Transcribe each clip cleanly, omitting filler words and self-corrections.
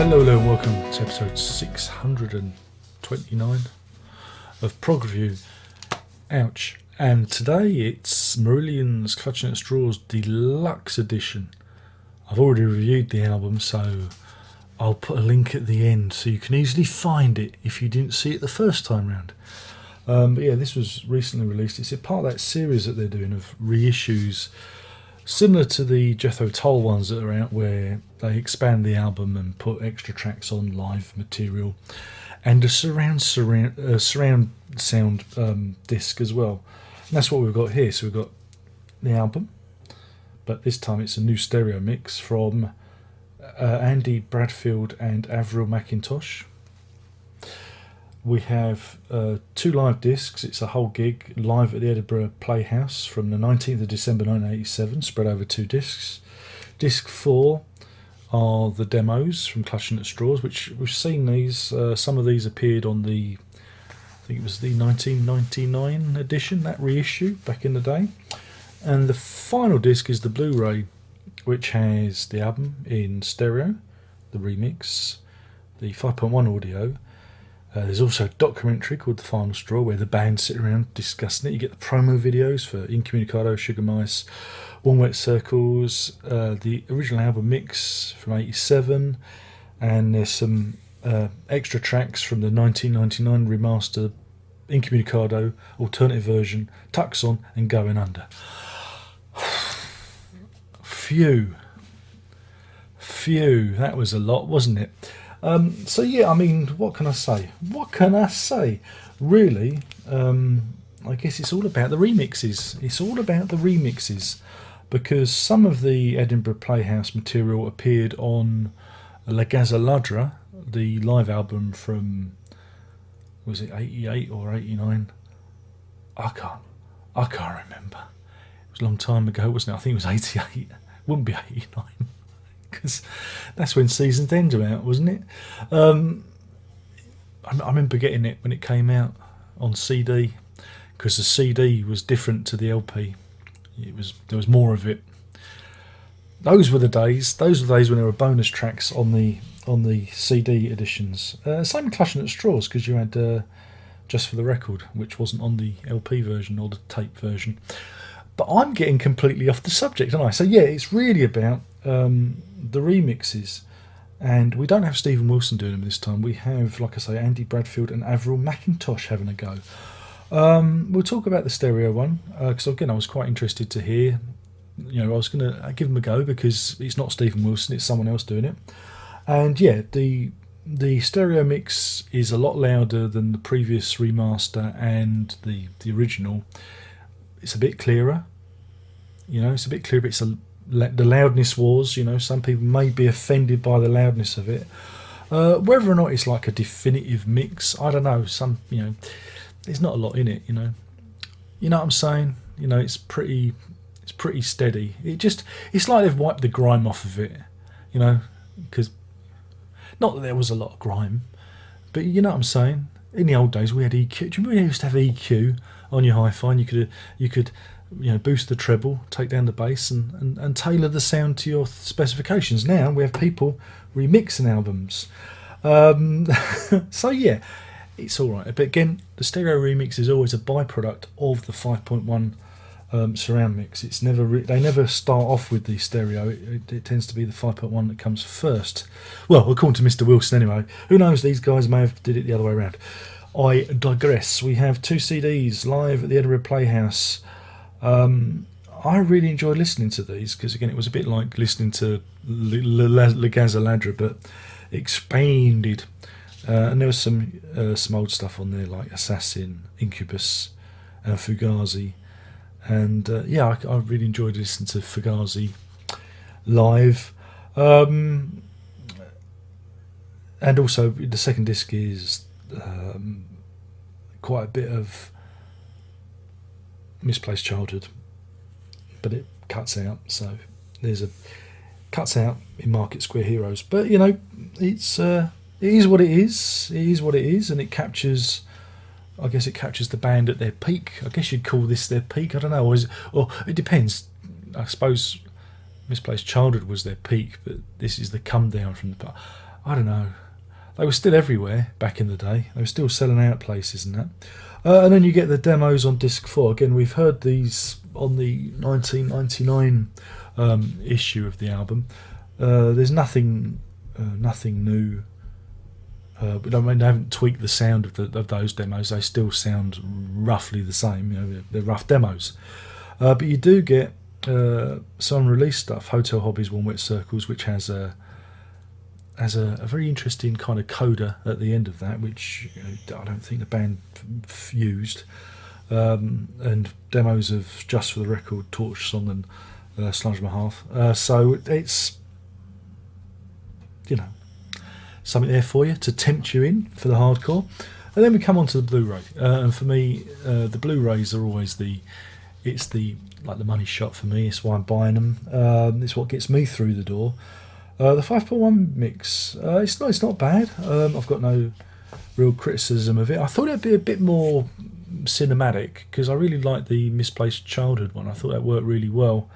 Hello and welcome to episode 629 of Prog Review. Ouch. And today it's Marillion's Clutching at Straws Deluxe Edition. I've already reviewed the album, so I'll put a link at the end so you can easily find it if you didn't see it the first time round. But yeah, this was recently released. It's a part of that series that they're doing of reissues, similar to the Jethro Tull ones that are out, where they expand the album and put extra tracks on live material, and a surround sound disc as well. And that's what we've got here. So we've got the album, but this time it's a new stereo mix from Andy Bradfield and Avril McIntosh. We have 2 live discs. It's a whole gig live at the Edinburgh Playhouse from the 19th of December 1987, spread over 2 discs. Disc 4 are the demos from Clutching at Straws, which we've seen these. Some of these appeared on the, I think it was the 1999 edition, that reissue back in the day. And the final disc is the Blu-ray, which has the album in stereo, the remix, the 5.1 audio. There's also a documentary called The Final Straw, where the band sit around discussing it. You get the promo videos for Incommunicado, Sugar Mice, Warm Wet Circles, the original album mix from '87, and there's some extra tracks from the 1999 remaster Incommunicado alternative version, Tucson and Going Under. Phew, that was a lot, wasn't it? So yeah, I mean, what can I say? Really, I guess it's all about the remixes. Because some of the Edinburgh Playhouse material appeared on La Ladra, the live album from, was it 88 or 89? I can't remember. It was a long time ago, wasn't it? I think it was 88. Wouldn't be 89. Because that's when Season's End were out, wasn't it? I remember getting it when it came out on CD, because the CD was different to the LP. There was more of it. Those were the days when there were bonus tracks on the CD editions. Same with Clutching at Straws, because you had Just for the Record, which wasn't on the LP version or the tape version. But I'm getting completely off the subject, aren't I? So yeah, it's really about the remixes, and we don't have Stephen Wilson doing them this time. We have, like I say, Andy Bradfield and Avril McIntosh having a go. We'll talk about the stereo one, because again, I was quite interested to hear. I was going to give them a go, because it's not Stephen Wilson, it's someone else doing it. And yeah, the stereo mix is a lot louder than the previous remaster and the original. It's a bit clearer. It's a bit clearer. The loudness wars, some people may be offended by the loudness of it. Whether or not it's like a definitive mix, I don't know. There's not a lot in it, You know what I'm saying? It's pretty steady. It's like they've wiped the grime off of it, because not that there was a lot of grime, but you know what I'm saying. In the old days, we had EQ. Do you remember we used to have EQ on your hi-fi, and you could boost the treble, take down the bass, and tailor the sound to your specifications. Now we have people remixing albums. So yeah, it's all right. But again, the stereo remix is always a byproduct of the 5.1 surround mix. It's never they never start off with the stereo. It tends to be the 5.1 that comes first. Well, according to Mr. Wilson, anyway. Who knows? These guys may have did it the other way around. I digress. We have 2 CDs live at the Edinburgh Playhouse. I really enjoyed listening to these, because again, it was a bit like listening to La Ladra, but expanded. And there was some old stuff on there, like Assassin, Incubus, and Fugazi. And yeah, I really enjoyed listening to Fugazi live. And also, the second disc is quite a bit of Misplaced Childhood, but it cuts out. So cuts out in Market Square Heroes. But it's it is what it is. It is what it is, and it captures. I guess it captures the band at their peak. I guess you'd call this their peak. I don't know, or it depends. I suppose Misplaced Childhood was their peak, but this is the come down from the. I don't know. They were still everywhere back in the day. They were still selling out places and that. And then you get the demos on disc 4. Again, we've heard these on the 1999 issue of the album. There's nothing new. But I mean, they haven't tweaked the sound of those demos. They still sound roughly the same. You know, they're rough demos. But you do get some release stuff. Hotel Hobbies, One Wet Circles, which has a very interesting kind of coda at the end of that, which I don't think the band used. And demos of Just for the Record, Torch Song, and Sludge My Hearth. So it's, something there for you to tempt you in for the hardcore. And then we come on to the Blu-ray. And for me, the Blu-rays are always the money shot for me. It's why I'm buying them. It's what gets me through the door. The 5.1 mix, it's not bad. I've got no real criticism of it. I thought it'd be a bit more cinematic because I really liked the Misplaced Childhood one. I thought that worked really well.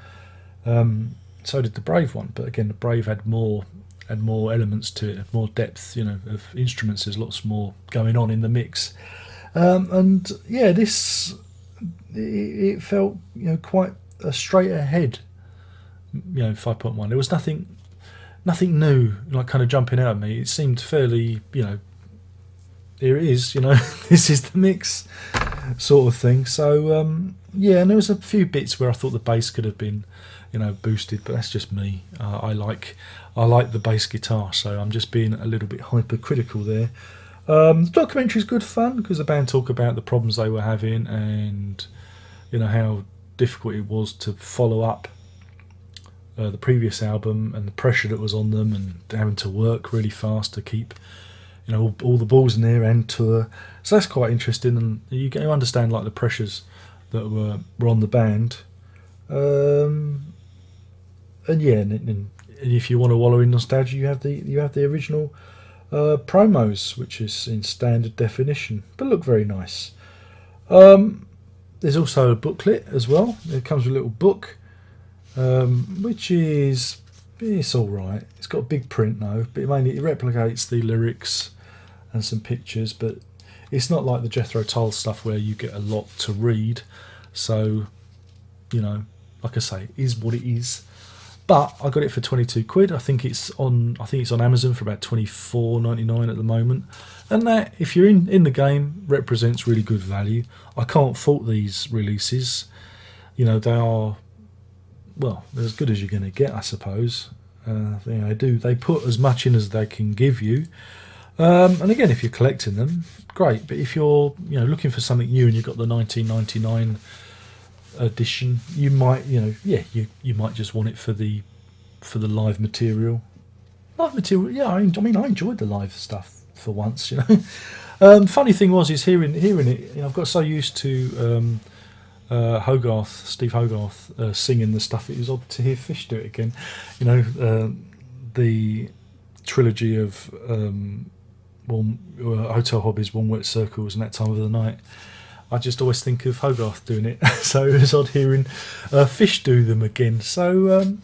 So did the Brave one, but again, the Brave had more elements to it, more depth, of instruments. There's lots more going on in the mix, and yeah, this it felt quite a straight ahead 5.1. There was nothing new, like kind of jumping out at me. It seemed fairly, here it is, this is the mix sort of thing. So yeah, and there was a few bits where I thought the bass could have been, boosted, but that's just me. I like the bass guitar, so I'm just being a little bit hypercritical there. The documentary is good fun because the band talk about the problems they were having and how difficult it was to follow up the previous album and the pressure that was on them and having to work really fast to keep all the balls in there and tour. So that's quite interesting, and you get to understand like the pressures that were on the band. And yeah, and if you want to wallow in nostalgia, you have the original promos, which is in standard definition, but look very nice. There's also a booklet as well. It comes with a little book, which it's all right. It's got a big print though, but mainly it replicates the lyrics and some pictures, but it's not like the Jethro Tull stuff where you get a lot to read. So, like I say, it is what it is. But I got it for 22 quid. I think it's on Amazon for about 24.99 at the moment. And that, if you're in the game, represents really good value. I can't fault these releases. They are, well, they're as good as you're going to get, I suppose. They put as much in as they can give you. And again, if you're collecting them, great. But if you're looking for something new and you've got the 1999 edition, you might you might just want it for the live material. Yeah, I enjoyed the live stuff for once. Funny thing is hearing it, I've got so used to Steve Hogarth singing the stuff. It was odd to hear Fish do it again. The trilogy of Hotel Hobbies, One Wet Circles, and That Time of the Night. I just always think of Hogarth doing it, so it was odd hearing Fish do them again. So,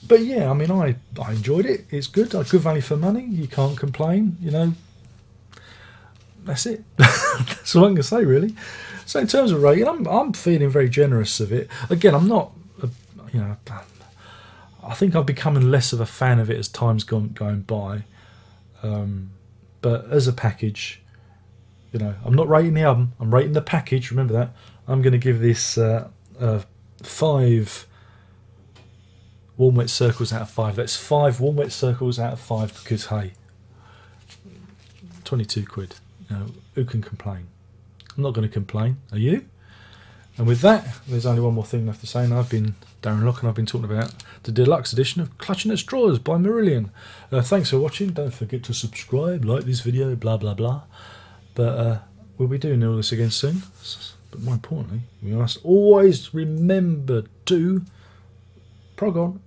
but yeah, I enjoyed it. It's good, good value for money. You can't complain. That's it. That's all I can say, really. So in terms of rating, I'm feeling very generous of it. Again, I'm not, I think I've become less of a fan of it as time's going by. But as a package, I'm not rating the album, I'm rating the package, remember that. I'm going to give this 5 Warm Wet Circles out of 5. That's 5 Warm Wet Circles out of 5 because, hey, 22 quid. Who can complain? I'm not going to complain, are you? And with that, there's only one more thing left to say, and I've been Darren Locke, and I've been talking about the deluxe edition of Clutching at Straws by Marillion. Thanks for watching. Don't forget to subscribe, like this video, blah blah blah. But we'll be doing all this again soon. But more importantly, we must always remember to prog on.